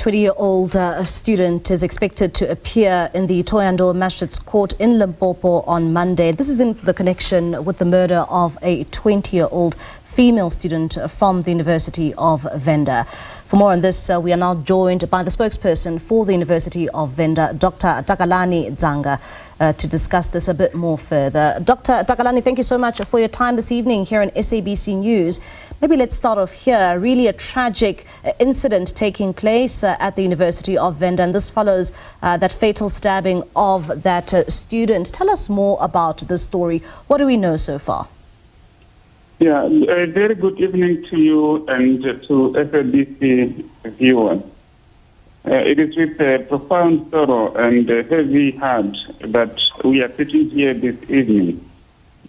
20-year-old student is expected to appear in the Thohoyandou Magistrate's Court in Limpopo on Monday. This is in the connection with the murder of a 20-year-old female student from the University of Venda. For more on this, we are now joined by the spokesperson for the University of Venda, Dr. Takalani Dzaga, to discuss this a bit more further. Dr. Takalani, thank you so much for your time this evening here on SABC News. Maybe let's start off here. Really a tragic incident taking place at the University of Venda, and this follows that fatal stabbing of that student. Tell us more about the story. What do we know so far? Yeah, a very good evening to you and to SABC viewers. It is with a profound sorrow and a heavy heart that we are sitting here this evening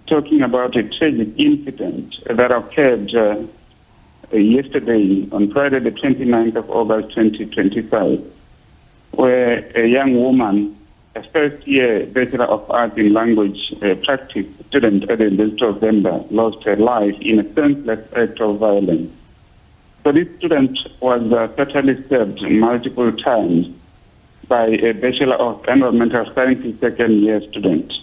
talking about a tragic incident that occurred yesterday on Friday the 29th of August 2025, where a young woman, a first-year Bachelor of Arts in Language Practice student at the University of Venda, lost her life in a senseless act of violence. So this student was fatally stabbed multiple times by a Bachelor of Environmental Sciences second-year student.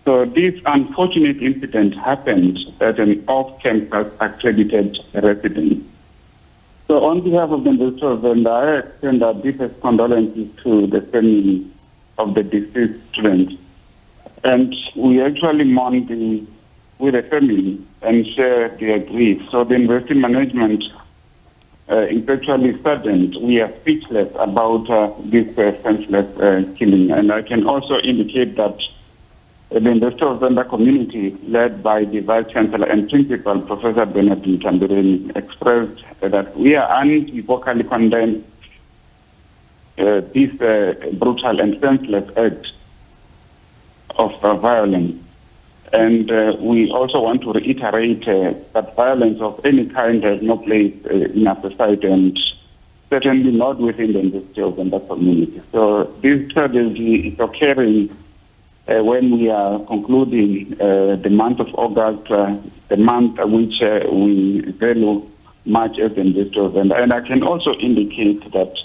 So this unfortunate incident happened at an off-campus accredited residence. So on behalf of the University of Venda, I extend our deepest condolences to the family of the deceased student. And we actually mourn with the family and share their grief. So the university management is actually saddened. We are speechless about this senseless killing. And I can also indicate that the University of Venda community, led by the Vice Chancellor and Principal, Professor Benedict Tambureni, expressed that we are unequivocally condemn this brutal and senseless act of violence. And we also want to reiterate that violence of any kind has no place in our society, and certainly not within the University of Venda community. So this tragedy is occurring when we are concluding the month of August, the month which we value much as the University of Venda. And I can also indicate that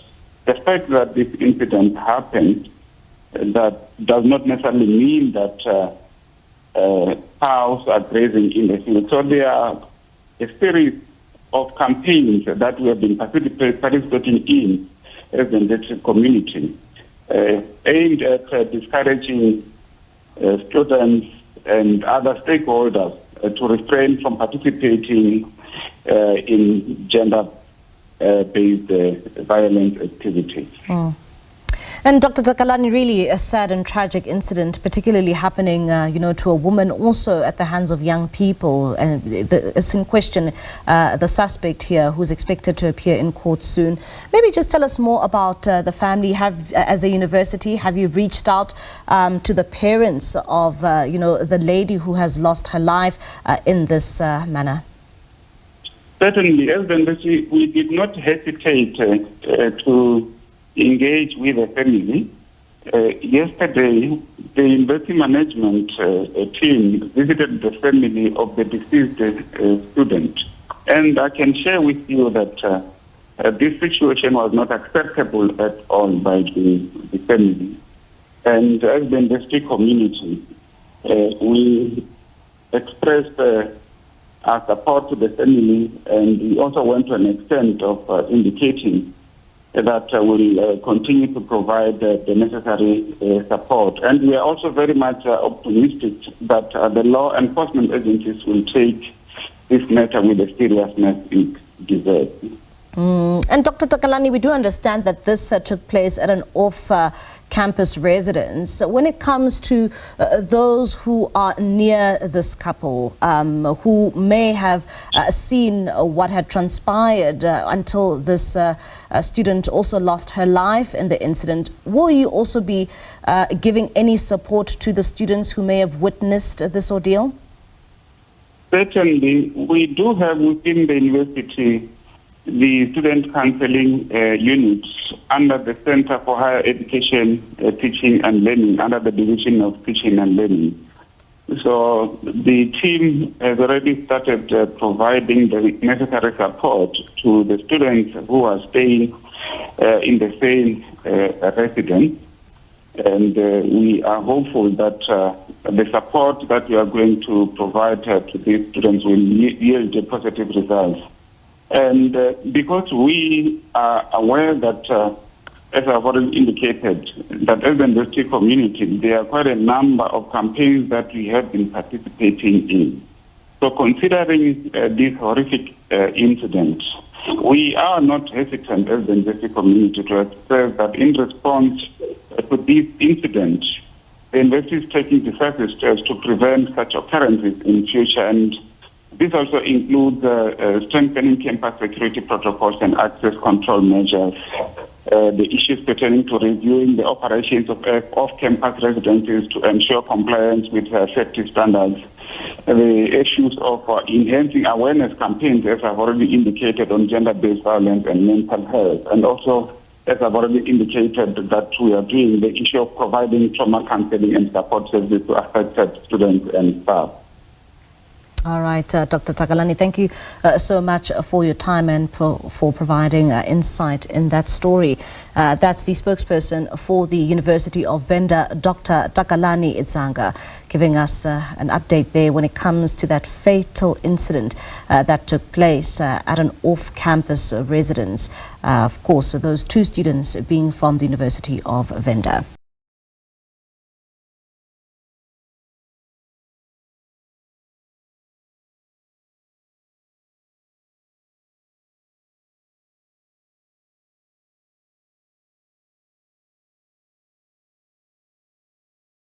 the fact that this incident happened, that does not necessarily mean that cows are grazing in the field. So there are a series of campaigns that we have been participating in as the industrial community, aimed at discouraging students and other stakeholders to refrain from participating in gender-based violence activities. And Dr. Takalani, really a sad and tragic incident, particularly happening, to a woman, also at the hands of young people. And it's in question the suspect here, who's expected to appear in court soon. Maybe just tell us more about the family. As a university, have you reached out to the parents of, the lady who has lost her life in this manner? Certainly, as the university, we did not hesitate to engage with the family. Yesterday, the university management team visited the family of the deceased student. And I can share with you that this situation was not acceptable at all by the family. And as the industry community, we expressed our support to the family, and we also went to an extent of indicating that will continue to provide the necessary support. And we are also very much optimistic that the law enforcement agencies will take this matter with the seriousness it deserves. And Dr. Takalani, we do understand that this took place at an off-campus residence. When it comes to those who are near this couple, who may have seen what had transpired until this student also lost her life in the incident, will you also be giving any support to the students who may have witnessed this ordeal? Certainly, we do have within the university the student counseling unit under the Center for Higher Education, Teaching and Learning, under the Division of Teaching and Learning. So the team has already started providing the necessary support to the students who are staying in the same residence. And we are hopeful that the support that we are going to provide to these students will yield positive results. And because we are aware that, as I've already indicated, that as the industry community, there are quite a number of campaigns that we have been participating in. So considering this horrific incident, we are not hesitant as the industry community to express that in response to this incident, the university is taking decisive steps to prevent such occurrences in future. And this also includes strengthening campus security protocols and access control measures, the issues pertaining to reviewing the operations of off-campus residences to ensure compliance with safety standards, the issues of enhancing awareness campaigns, as I've already indicated, on gender-based violence and mental health, and also, as I've already indicated, that we are doing the issue of providing trauma counseling and support services to affected students and staff. All right, Dr. Takalani, thank you so much for your time and for providing insight in that story. That's the spokesperson for the University of Venda, Dr. Takalani Dzaga, giving us an update there when it comes to that fatal incident that took place at an off-campus residence. Of course, those two students being from the University of Venda.